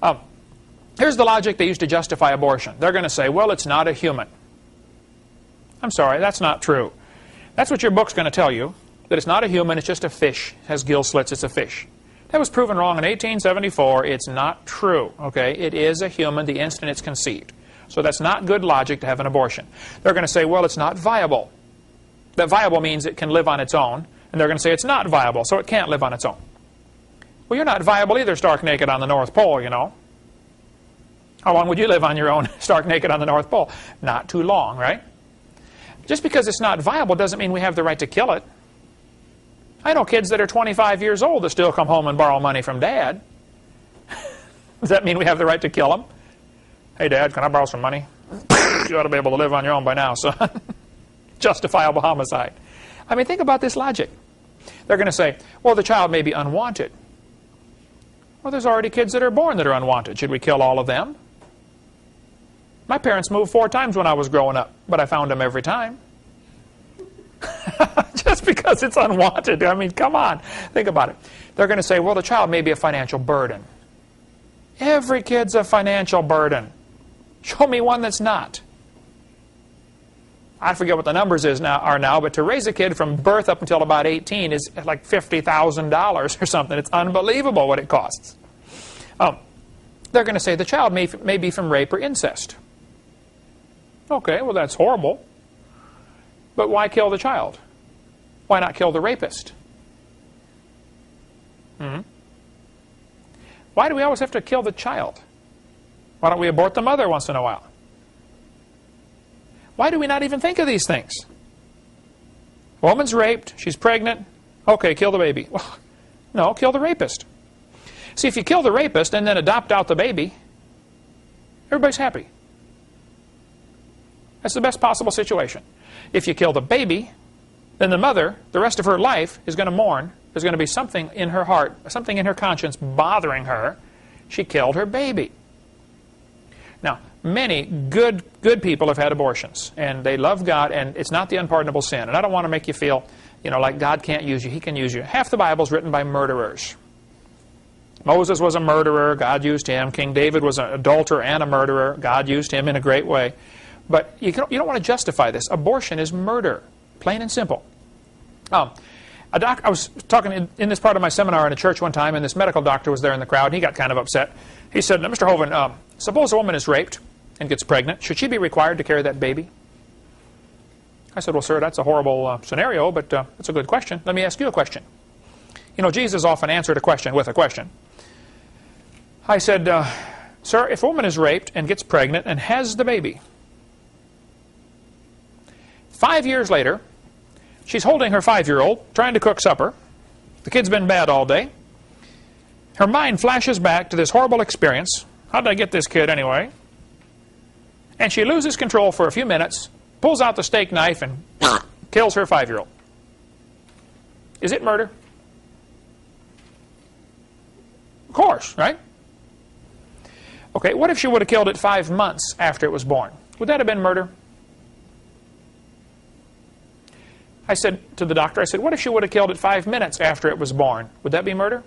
Here's the logic they use to justify abortion. They're going to say, well, it's not a human. I'm sorry, that's not true. That's what your book's going to tell you, that it's not a human, it's just a fish. It has gill slits, it's a fish. That was proven wrong in 1874. It's not true, okay? It is a human the instant it's conceived. So that's not good logic to have an abortion. They're going to say, well, it's not viable. That viable means it can live on its own. And they're going to say it's not viable, so it can't live on its own. Well, you're not viable either, stark naked on the North Pole, you know. How long would you live on your own, stark naked on the North Pole? Not too long, right? Just because it's not viable doesn't mean we have the right to kill it. I know kids that are 25 years old that still come home and borrow money from Dad. Does that mean we have the right to kill them? Hey, Dad, can I borrow some money? You ought to be able to live on your own by now, son. Justifiable homicide. I mean, think about this logic. They're going to say, well, the child may be unwanted. Well, there's already kids that are born that are unwanted. Should we kill all of them? My parents moved 4 times when I was growing up, but I found them every time. Just because it's unwanted. I mean, come on. Think about it. They're going to say, well, the child may be a financial burden. Every kid's a financial burden. Show me one that's not. I forget what the numbers are now, but to raise a kid from birth up until about 18 is like $50,000 or something. It's unbelievable what it costs. They're going to say the child may be from rape or incest. Okay, well, that's horrible. But why kill the child? Why not kill the rapist? Why do we always have to kill the child? Why don't we abort the mother once in a while? Why do we not even think of these things? A woman's raped, she's pregnant, okay, kill the baby. Well, no, kill the rapist. See, if you kill the rapist and then adopt out the baby, everybody's happy. That's the best possible situation. If you kill the baby, then the mother, the rest of her life, is going to mourn. There's going to be something in her heart, something in her conscience bothering her. She killed her baby. Now, many good people have had abortions, and they love God, and it's not the unpardonable sin. And I don't want to make you feel, you know, like God can't use you. He can use you. Half the Bible is written by murderers. Moses was a murderer. God used him. King David was an adulterer and a murderer. God used him in a great way. But you don't want to justify this. Abortion is murder, plain and simple. I was talking in this part of my seminar in a church one time, and this medical doctor was there in the crowd, and he got kind of upset. He said, Mr. Hovind, suppose a woman is raped and gets pregnant. Should she be required to carry that baby? I said, well, sir, that's a horrible scenario, but that's a good question. Let me ask you a question. You know, Jesus often answered a question with a question. I said, sir, if a woman is raped and gets pregnant and has the baby, 5 years later, she's holding her 5-year-old, trying to cook supper. The kid's been bad all day. Her mind flashes back to this horrible experience. How did I get this kid anyway? And she loses control for a few minutes, pulls out the steak knife, and kills her 5-year-old. Is it murder? Of course, right? Okay, what if she would have killed it 5 months after it was born? Would that have been murder? I said to the doctor, I said, what if she would have killed it 5 minutes after it was born? Would that be murder?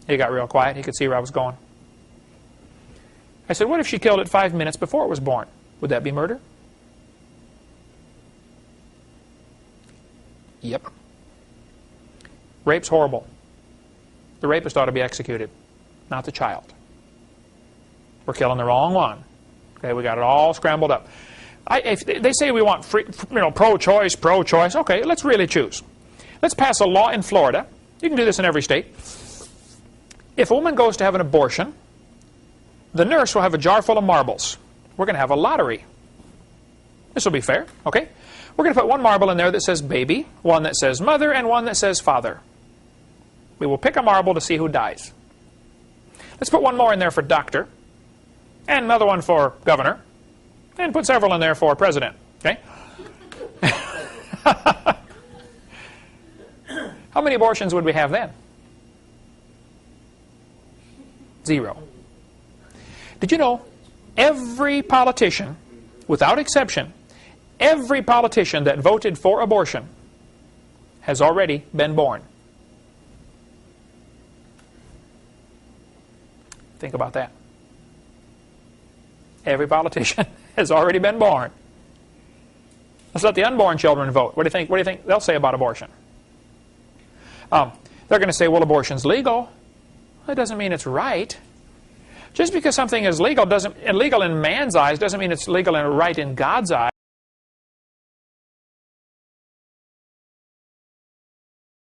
He got real quiet. He could see where I was going. I said, what if she killed it 5 minutes before it was born? Would that be murder? Yep. Rape's horrible. The rapist ought to be executed, not the child. We're killing the wrong one. Okay, we got it all scrambled up. If they say we want free, pro-choice, pro-choice. Okay, let's really choose. Let's pass a law in Florida. You can do this in every state. If a woman goes to have an abortion, the nurse will have a jar full of marbles. We're going to have a lottery. This will be fair, okay? We're going to put one marble in there that says baby, one that says mother, and one that says father. We will pick a marble to see who dies. Let's put one more in there for doctor, and another one for governor, and put several in there for president, okay? How many abortions would we have then? 0. Did you know every politician, without exception, every politician that voted for abortion has already been born? Think about that. Every politician has already been born. Let's let the unborn children vote. What do you think? What do you think they'll say about abortion? They're going to say, well, abortion's legal. That doesn't mean it's right. Just because something is legal illegal in man's eyes doesn't mean it's legal and right in God's eyes.